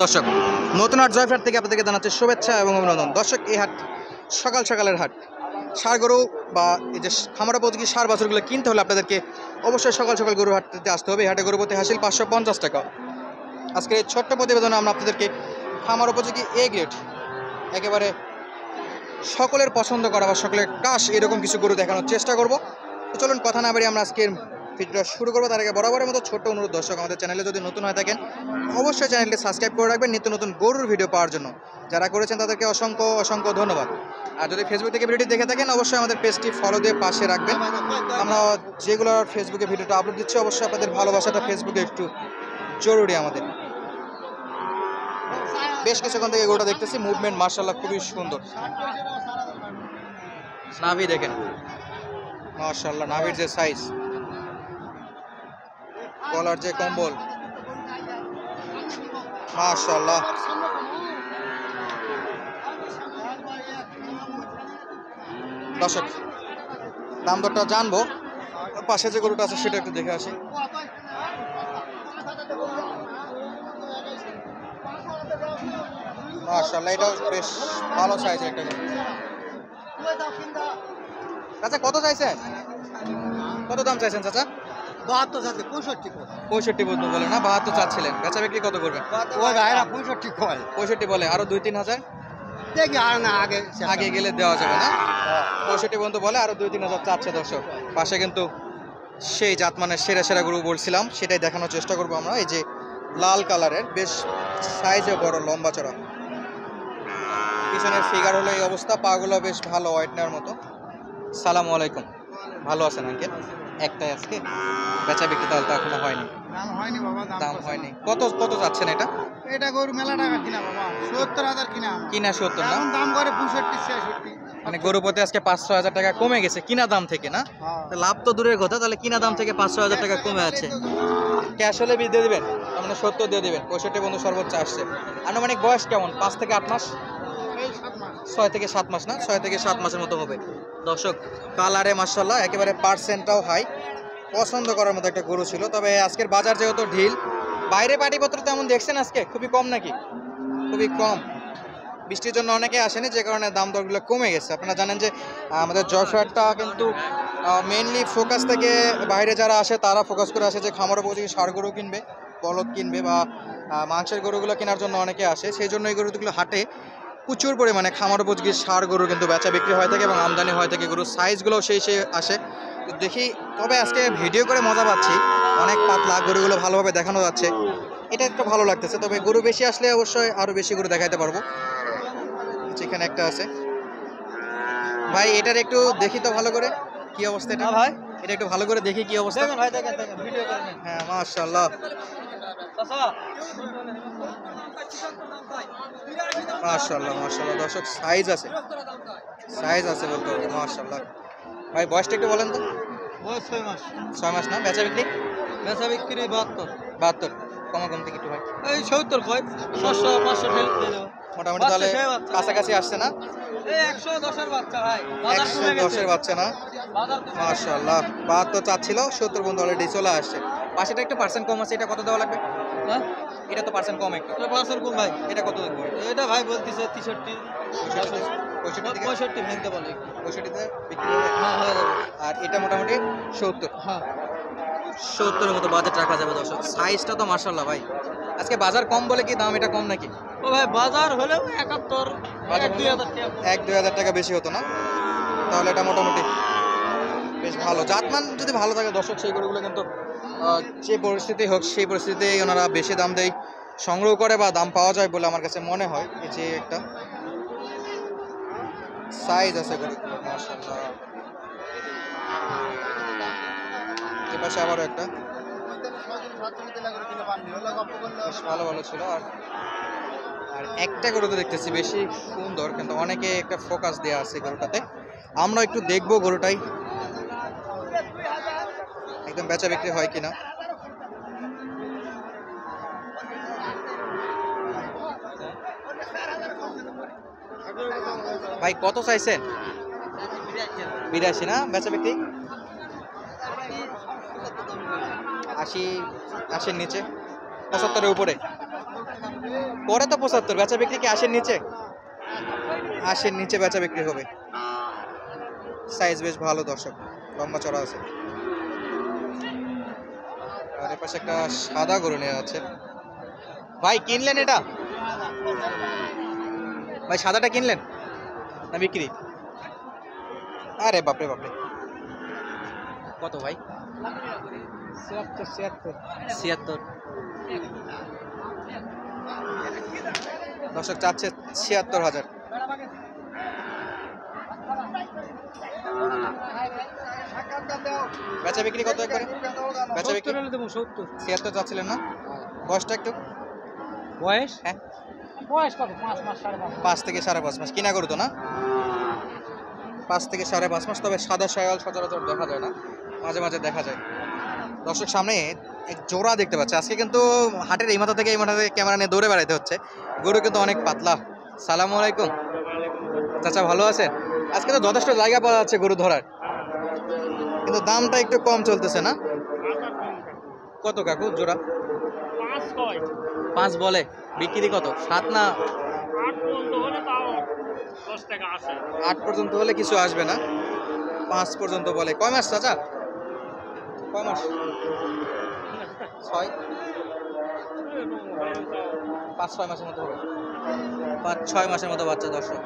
দর্শক নতুন হাট জয়ফাট থেকে আপনাদেরকে জানাচ্ছি শুভেচ্ছা এবং অভিনন্দন। দর্শক এই হাট সকাল সকালের হাট। ষাঁড় গরু বা এই যে খামার উপযোগী ষাঁড় বাছুরগুলো কিনতে হলে আপনাদেরকে অবশ্যই সকাল সকাল গরু হাটতে আসতে হবে। এই হাটে গরু প্রতি হাসিল 550 টাকা। আজকের এই ছোট্ট প্রতিবেদনে আমরা আপনাদেরকে খামার উপযোগী এ গ্রেড একেবারে সকলের পছন্দ করা বা সকলের কাশ এরকম কিছু গরু দেখানোর চেষ্টা করব। তো চলুন কথা না বাড়িয়ে আমরা আজকের ভিডিওটা শুরু করবো। তার আগে বরাবরের মতো ছোট্ট অনুরোধ, দর্শক আমাদের চ্যানেলে যদি নতুন হয়ে থাকেন অবশ্যই চ্যানেলটি সাবস্ক্রাইব করে রাখবেন নিত্য নতুন গরুর ভিডিও পাওয়ার জন্য। যারা করেছেন তাদেরকে অসংখ্য অসংখ্য ধন্যবাদ। আর যদি ফেসবুক থেকে ভিডিওটি দেখে থাকেন অবশ্যই আমাদের পেজটি ফলো দিয়ে পাশে রাখবেন। আমরা যেগুলো ফেসবুকে ভিডিওটা আপলোড দিচ্ছি অবশ্যই আপনাদের ভালোবাসাটা ফেসবুকে একটু জরুরি আমাদের। বেশ কিছুক্ষণ থেকে গরুটা দেখতেছি, মুভমেন্ট মার্শাল্লাহ খুবই সুন্দর। নাভি দেখেন মার্শাল্লাহ, নাভির যে সাইজ, গলার যে কম্বল মাশাআল্লাহ। দর্শক দাম দরটা জানবো, পাশে যে গরুটা আছে সেটা একটু দেখে আসি। মাশাআল্লাহ, এটাও বেশ ভালো সাইজের একটা গরু। চাচা কত চাইছেন, কত দাম চাইছেন চাচা? 72 যাচ্ছে 65 65 পর্যন্ত বলে না, 72 চাচ্ছিলেন। বেচা বিক্রি কত করবেন? ওই ভাইরা 65 কয় 65 বলে, আরো 2-3 হাজার দেখি আর না আগে গেলে দেওয়া যাবে না। 65 পর্যন্ত বলে, আরো 2-3 হাজার চাচ্ছে। দর্শক পাশে কিন্তু সেই জাতমানের সেরা সেরা গরু বলছিলাম, সেটাই দেখানোর চেষ্টা করবো আমরা। এই যে লাল কালারের, বেশ সাইজে বড়, লম্বা চড়া, পিছনের ফিগার হলো এই অবস্থা, পাগুলো বেশ ভালো হোয়াইট নেওয়ার মতো। সালামু আলাইকুম, ভালো আছেন আঙ্কেল? একটাই আজকে বেচা বিক্রি তাহলে তো এখনো হয়নি? দাম হয়নি বাবা, দাম হয়নি। কত কত যাচ্ছেন এটা? এটা গরু মেলা টাকা কিনা বাবা, 70,000 কিনা। কিনা 70 না, এখন দাম করে 65 66। মানে গরু প্রতি আজকে 5-6 হাজার টাকা কমে গেছে কিনা দাম থেকে, না? লাভ তো দূরের কথা, তাহলে কিনা দাম থেকে 5-6 হাজার টাকা কমে আছে। ক্যাশ হলে দিয়ে দিবেন, তার মানে 70 দিয়ে দিবেন। 65 বন্ধু সর্বোচ্চ আসছে। আনুমানিক বয়স কেমন? 5 থেকে 8 মাস, 6 থেকে 7 মাস না, 6 থেকে 7 মাসের মতো হবে। দর্শক কালারে মাশাআল্লাহ একেবারে পার্সেন্টটাও হাই, পছন্দ করার মতো একটা গরু ছিল। তবে আজকের বাজার যেহেতু ঢিল, বাইরে পাটিপত্র তেমন দেখছেন আজকে খুবই কম, নাকি খুবই কম, বৃষ্টির জন্য অনেকে আসেনি, যে কারণে দাম দরগুলো কমে গেছে। আপনারা জানেন যে আমাদের জয়ফাটটা কিন্তু মেইনলি ফোকাস থেকে বাইরে যারা আসে তারা ফোকাস করে আসে যে খামার উপযোগী ষাঁড় গরু কিনবে, বলদ কিনবে বা মাংসের গরুগুলো কেনার জন্য অনেকে আসে। সেই জন্য এই গরুগুলো হাটে প্রচুর পরিমাণে খামার উপযোগী ষাঁড় গরু কিন্তু বেচা বিক্রি হয়ে থাকে এবং আমদানি হয়ে থাকে। গরুর সাইজগুলোও সেই আসে। তো দেখি, তবে আজকে ভিডিও করে মজা পাচ্ছি, অনেক পাতলা, গরুগুলো ভালোভাবে দেখানো যাচ্ছে, এটা একটু ভালো লাগতেছে। তবে গরু বেশি আসলে অবশ্যই আরও বেশি গরু দেখাইতে পারবো। যেখানে একটা আছে ভাই, এটার একটু দেখি তো ভালো করে কি অবস্থা এটা। ভাই এটা একটু ভালো করে দেখি কি অবস্থা। ভাই দেখেন ভিডিও করে নেন। হ্যাঁ মাশাআল্লাহ, মাশাআল্লাহ মাশাআল্লাহ। দর্শক সাইজ আছে, সাইজ আছে বলতে হবে মাশাআল্লাহ। ভাই বয়সটা একটু বলেন তো। বয়স 6 মাস। 6 মাস না? বেচা বিক্রি? বেচা বিক্রি 72। 72 কমা কম থেকে একটু ভাই, এই 70 কয় 600 500 ঠেল দিয়ে দেব মোটামুটি তাহলে কাছাকাছি আসছে না? এই 110 এর বাচ্চা ভাই, বাজার কমে গেছে। 110 এর বাচ্চা না, মাশাআল্লাহ। 72 চাচ্ছিল, 70 বন্ধু অলরেডি চলে আসছে। পাশেটা একটু পার্সেন্ট কম আছে, এটা কত দেওয়া লাগবে? হ্যাঁ এটা তো পার্সেন্ট কম একটু। এটা 500 কম ভাই। এটা কত দেবো? এটা ভাই বলতিছে 63 65 ভেঙতে বলে। 65তে বিক্রি হবে। হ্যাঁ হয়ে যাবে। আর এটা মোটামুটি 70, হ্যাঁ 70-এর মতো বাজেট রাখা যাবে। দর্শক সাইজটা তো মাশাআল্লাহ ভাই। আজকে বাজার কম বলে কি দাম এটা কম নাকি? ও ভাই বাজার হলেও 71 1-2 হাজার টাকা। 1-2 হাজার টাকা বেশি হতো না? তাহলে এটা মোটামুটি বেশ ভালো। জাতমান যদি ভালো থাকে দর্শক, সেই গরুগুলো কিন্তু যে পরিস্থিতি হোক সেই পরিস্থিতিতে ওনারা বেশি দাম দেয়, সংগ্রহ করে বা দাম পাওয়া যায় বলে আমার কাছে মনে হয়। এই যে একটা সাইজ আছে গরুগুলো মাশাআল্লাহ। এপাশে আবারও একটা বেশ ভালো ভালো ছিল। আর একটা গরু তো দেখতেছি বেশি সুন্দর, কিন্তু অনেকে একটা ফোকাস দেওয়া আছে গরুটাতে। আমরা একটু দেখবো গরুটাই একদম বেচা বিক্রি হয় কিনা। ভাই কত চাইছেন? 82 না? বেচা বিক্রি 80, 80-এর নিচে, 75-এর উপরে। পরে তো 75, বেচা বিক্রি কি 80 নিচে? 80 নিচে বেচা বিক্রি হবে। সাইজ বেশ ভালো দর্শক, লম্বা চড়া আছে। আর এর পাশে একটা সাদা গরু নিয়ে আছে। ভাই কিনলেন এটা? ভাই সাদাটা কিনলেন না বিক্রি? আরে বাপরে বাপরে, কত ভাই? 76। দর্শক চাচ্ছে 76,000। বেচা বিক্রি কত একবারে? বেচা বিক্রি 76 চাচ্ছিলেন না? বয়সটা একটু, বয়স হ্যাঁ বয়স কত? 5 মাস 5.5 5 থেকে 5.5 মাস কিনা গরু তো না? 5 থেকে 5.5 মাস। তবে সাদা শায়াল সচরাচর দেখা যায় না, মাঝে মাঝে দেখা যায়। দর্শক সামনে এক জোড়া দেখতে পাচ্ছে। আজকে কিন্তু হাটের এই মাথা থেকে এই মাথা থেকে ক্যামেরা নিয়ে দৌড়ে বেড়াইতে হচ্ছে। গরু কিন্তু অনেক পাতলা। সালামু আলাইকুম চাচা, ভালো আছেন? আজকে তো যথেষ্ট জায়গা পাওয়া যাচ্ছে গরু ধরার, কিন্তু দামটা একটু কম চলতেছে না? কত কাকু জোড়া? 5 বলে, বিক্রি কত? 7 না 8 পর্যন্ত হলে কিছু আসবে না, 5 পর্যন্ত বলে। কয় মাস চাচা? কয় মাস? 6, 5-6 মাসের মতো হবে। 5-6 মাসের মতো বাচ্চা দর্শক।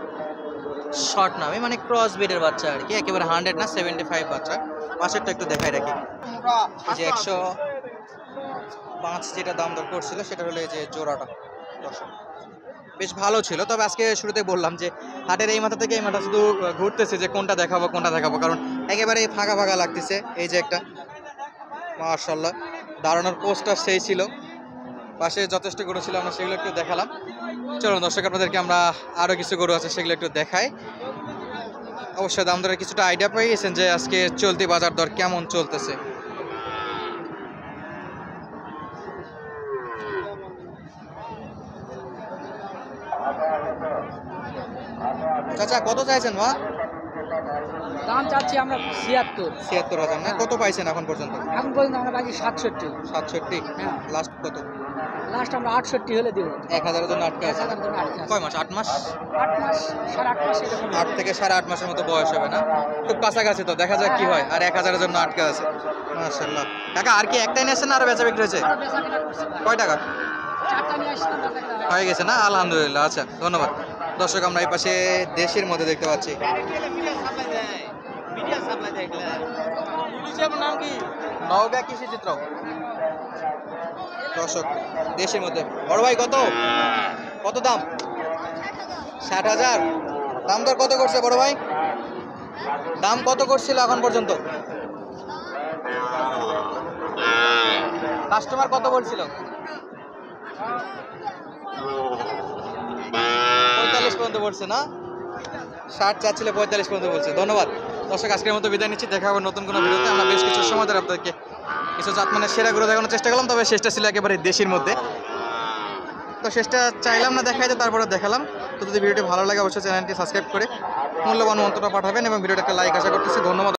শর্ট না, মানে ক্রস ব্রিডের বাচ্চা আর কি, একেবারে 100 না, 75 বাচ্চা। পাশেরটা একটু দেখাই রাখি। এই যে 105 যেটা দাম দর করছিল সেটা হলো এই যে জোড়াটা দর্শক, বেশ ভালো ছিল। তবে আজকে শুরুতে বললাম যে হাটের এই মাথা থেকে এই মাথা শুধু ঘুরতেছে যে কোনটা দেখাবো কোনটা দেখাবো, কারণ একেবারে ফাঁকা ফাঁকা লাগতেছে। এই যে একটা মাশাআল্লাহ দাঁড়ানোর পোস্টটা সেই ছিল, পাশে যথেষ্ট গরু ছিল, আমরা সেগুলো একটু দেখালাম। চলুন দর্শক আপনাদেরকে আমরা আরও কিছু গরু আছে সেগুলো একটু দেখাই। অবশ্যই দাম দরের কিছুটা আইডিয়া পেয়ে গেছেন যে আজকে চলতি বাজার দর কেমন চলতেছে। চাচা কত চাইছেন মা? দাম চাচ্ছি আমরা 76। 76,000 না? কত পাইছেন এখন পর্যন্ত? এখন পর্যন্ত আমরা বাকি 67। 67? হ্যাঁ। লাস্ট কত? লাস্ট আমরা 68 হলে দেব। 1,000-এর জন্য আটকে আছে। 1000 জন্য আটকে আছে। কয় মাস? 8 মাস? 8 মাস 8.5 মাস এরকম। 8 থেকে 8.5 মাসের মতো বয়স হবে না? খুব কাছাকাছি তো, দেখা যাক কি হয়। আর 1,000-এর জন্য আটকে আছে। মাশাআল্লাহ। কাকা আর কি একটাই নিয়েছেন না আরো বেচা বিক্রি হয়েছে? আমরা বেচা কিনা করছি ভাই। কয় টাকা? 4টা নিয়ে আসলাম বেচা কিনা। হয়ে গেছে না? আলহামদুলিল্লাহ। আচ্ছা ধন্যবাদ। দর্শক আমরা এই পাশে দেশের মধ্যে দেখতে পাচ্ছি। নাম কি? নওগাঁ কৃষি চিত্র দর্শক, দেশের মধ্যে। বড় ভাই কত কত দাম? 60,000। দাম দর কত করছে বড় ভাই? দাম কত করছিল এখন পর্যন্ত? কাস্টমার কত বলছিল? 45 পর্যন্ত বলছে না? 60 চাচ্ছিল, 45 পর্যন্ত বলছে। ধন্যবাদ দর্শক, আজকের মতো বিদায় নিচ্ছি। দেখা হবে নতুন কোনো ভিডিওতে। আমরা বেশ কিছু সময় ধরে আপনাদেরকে কিছু জাতমানের সেরা গরু দেখানোর চেষ্টা করলাম, তবে শেষটা ছিল একেবারে দেশের মধ্যে। তো শেষটা চাইলাম না দেখাইতে, তারপরে দেখালাম। তো যদি ভিডিওটি ভালো লাগে অবশ্যই চ্যানেলটি সাবস্ক্রাইব করে মূল্যবান মন্তব্য পাঠাবেন এবং ভিডিওটা একটা লাইক আশা করতেছি। ধন্যবাদ।